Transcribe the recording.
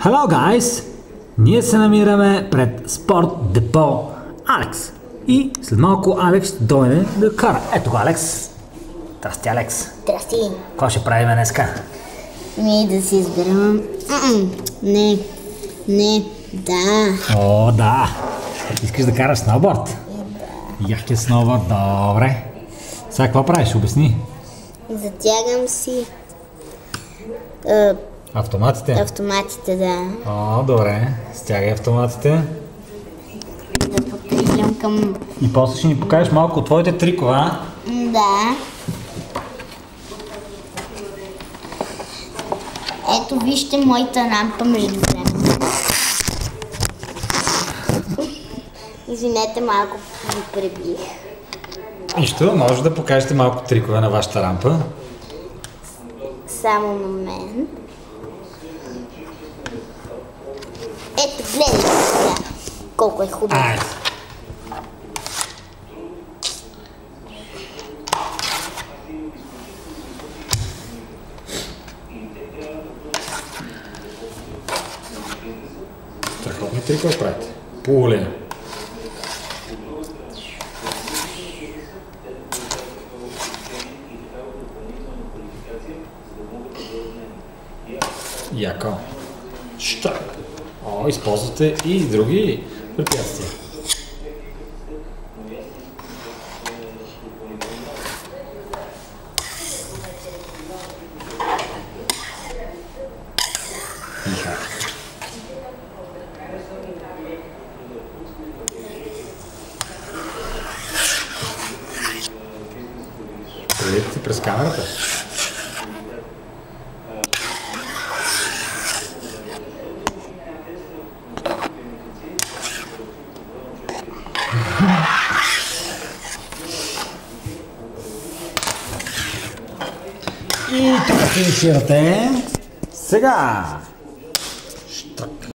Hello guys! Ние се намираме пред спорт депо Алекс. И след малко Алекс ще дойде да кара. Ето го Алекс. Здрасти, Алекс. Здрасти. Какво ще правим днеска? Да си изберем. Не, да. О, да. Искаш да караш сноуборд? Да. Яхте сноуборд, добре. Сега какво правиш? Обясни. Затягам си Автоматите? автоматите, да. О, добре. Стягай автоматите. Да потеглям към... И после ще ни покажеш малко от твоите трикове, а? Да. Ето вижте моята рампа междувременно. Извинете, малко ви пребих. Нищо, може да покажете малко трикове на вашата рампа. Само момент. Ето, гледайте сега. Колко е хубаво. Ай! Страхотни трикове правите. Пуле. Яко. Щак. О, използвате и други препятствия. Иха. Прелетите през камерата. И тук финиширате. Сега